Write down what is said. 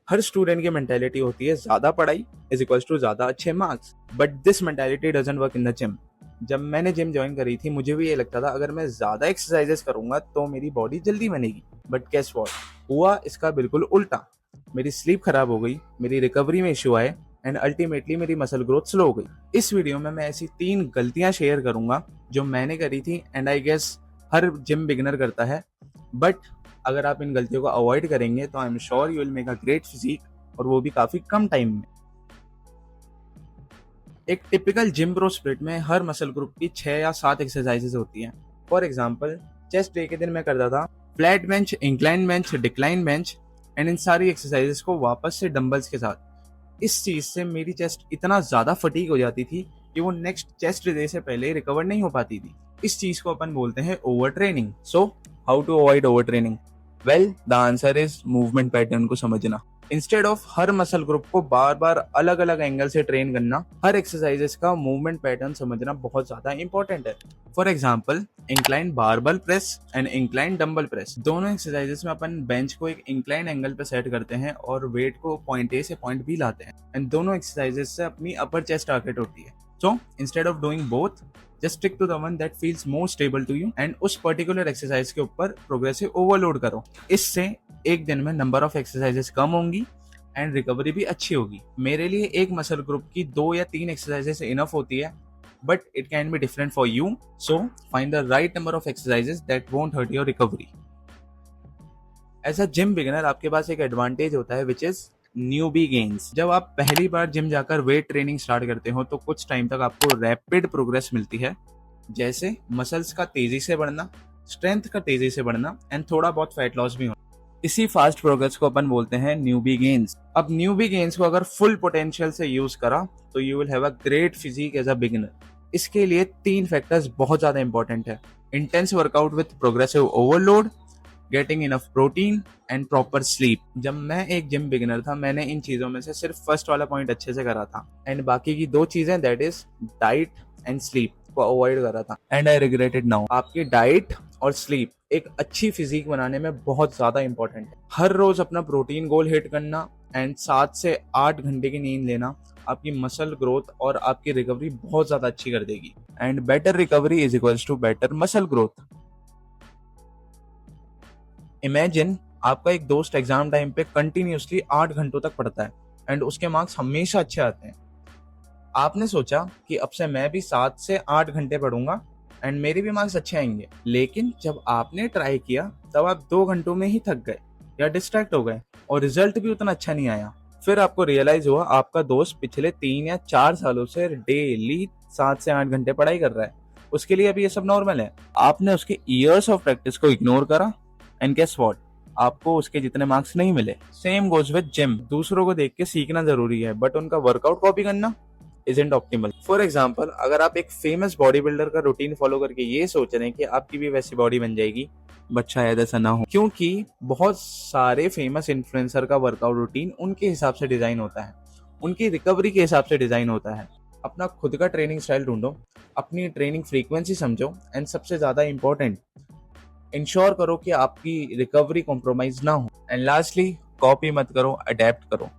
हर student की mentality होती है ज्यादा पढ़ाई इज इक्वल्स टू ज्यादा अच्छे marks, but this mentality doesn't work in the gym. जब मैंने जिम ज्वाइन करी थी मुझे भी ये लगता था अगर मैं ज्यादा एक्सरसाइजेस करूंगा तो मेरी बॉडी जल्दी बनेगी, बट गेस व्हाट, हुआ इसका बिल्कुल उल्टा। मेरी स्लीप खराब हो गई, मेरी रिकवरी में इश्यू आए एंड अल्टीमेटली मेरी मसल ग्रोथ स्लो हो गई। इस वीडियो में मैं ऐसी 3 गलतियां शेयर करूंगा जो मैंने करी थी एंड आई गेस हर जिम बिगिनर करता है, बट अगर आप इन गलतियों को अवॉइड करेंगे तो I am sure you will make a great physique, और वो भी काफी कम टाइम में। एक टिपिकल जिम प्रो स्प्लिट में हर मसल ग्रुप की 6 या 7 एक्सरसाइजेस होती हैं। फॉर एग्जांपल, चेस्ट डे के दिन मैं करता था flat bench, incline bench, decline bench and in सारी एक्सरसाइजेस को वापस से डंबल्स के साथ। इस चीज से मेरी चेस्ट इतना ज्यादा फटीग हो जाती थी कि वो नेक्स्ट चेस्ट डे से पहले रिकवर नहीं हो पाती थी। इस चीज को अपन बोलते हैं over training. So how to avoid over training? Well, the answer is movement pattern को समझना। इंस्टेड ऑफ हर मसल ग्रुप को बार बार अलग अलग एंगल से ट्रेन करना, हर एक्सरसाइजेस का मूवमेंट पैटर्न समझना बहुत ज्यादा इंपॉर्टेंट है। For example, incline barbell press and incline dumbbell press, दोनों एक्सरसाइजेस में अपन बेंच को एक इंक्लाइन एंगल पे सेट करते हैं और वेट को पॉइंट ए से पॉइंट बी लाते हैं एंड दोनों एक्सरसाइजेस से अपनी अपर चेस्ट टारगेट होती है। So instead of doing both, just stick to the one that feels more stable to you and उस पर्टिकुलर एक्सरसाइज के ऊपर प्रोग्रेसिव ओवरलोड करो। इससे एक दिन में नंबर ऑफ एक्सरसाइजेस कम होंगी एंड रिकवरी भी अच्छी होगी। मेरे लिए एक मसल ग्रुप की 2 या 3 एक्सरसाइजेस इनफ होती है, but it can be different for you. So find the right number of exercises that won't hurt your recovery. As a gym beginner आपके पास एक एडवांटेज होता है विच इज न्यूबी गेन्स। जब आप पहली बार जिम जाकर वेट ट्रेनिंग स्टार्ट करते हो तो कुछ टाइम तक आपको रैपिड प्रोग्रेस मिलती है, जैसे मसल्स का तेजी से बढ़ना, स्ट्रेंथ का तेजी से बढ़ना एंड थोड़ा बहुत फैट लॉस भी होना। इसी फास्ट प्रोग्रेस को अपन बोलते हैं न्यूबी गेन्स। अब न्यूबी गेन्स को अगर फुल पोटेंशियल से यूज करा तो you will have a great physique as a beginner. इसके लिए 3 फैक्टर्स बहुत ज्यादा इंपॉर्टेंट है: intense workout with progressive overload, getting enough protein and proper sleep. जब मैं एक जिम बिगिनर था मैंने इन चीजों में से सिर्फ फर्स्ट वाला पॉइंट अच्छे से करा था एंड बाकी की 2 चीजें that is diet and sleep को अवॉइड करा था and I regret it now. आपकी डाइट और स्लीप एक अच्छी फिजिक बनाने में बहुत ज्यादा इंपॉर्टेंट है। हर रोज अपना प्रोटीन गोल हिट करना एंड 7 से 8 घंटे की नींद लेना आपकी मसल ग्रोथ और आपकी रिकवरी बहुत ज्यादा अच्छी कर देगी and better recovery is equals to better muscle growth. Imagine आपका एक दोस्त एग्जाम टाइम पे कंटिन्यूसली 8 घंटों तक पढ़ता है एंड उसके मार्क्स हमेशा अच्छे आते हैं। आपने सोचा कि अब से मैं भी 7 से 8 घंटे पढ़ूंगा एंड मेरे भी मार्क्स अच्छे आएंगे, लेकिन जब आपने ट्राई किया तब आप 2 घंटों में ही थक गए या डिस्ट्रैक्ट हो गए और रिजल्ट भी उतना अच्छा नहीं आया। फिर आपको रियलाइज हुआ आपका दोस्त पिछले 3 या 4 सालों से डेली 7 से 8 घंटे पढ़ाई कर रहा है, उसके लिए अभी ये सब नॉर्मल है। आपने उसके ईयर्स ऑफ प्रैक्टिस को इग्नोर करा एंड गेस व्हाट, आपको उसके जितने मार्क्स नहीं मिले। Same goes with gym. दूसरों को देख के सीखना जरूरी है बट उनका वर्कआउट कॉपी करना isn't optimal. फॉर एग्जाम्पल, अगर आप एक फेमस बॉडी बिल्डर का रूटीन फॉलो करके ये सोच रहे हैं कि आपकी भी वैसी बॉडी बन जाएगी, बट शायद ऐसा ना हो, क्योंकि बहुत सारे फेमस इन्फ्लुएंसर का वर्कआउट रूटीन उनके हिसाब से डिजाइन होता है, उनकी रिकवरी के हिसाब से डिजाइन होता है। अपना खुद का ट्रेनिंग स्टाइल ढूंढो, अपनी ट्रेनिंग फ्रीक्वेंसी समझो एंड सबसे ज्यादा इंपॉर्टेंट, इंश्योर करो कि आपकी रिकवरी कॉम्प्रोमाइज ना हो एंड लास्टली, कॉपी मत करो, अडेप्ट करो।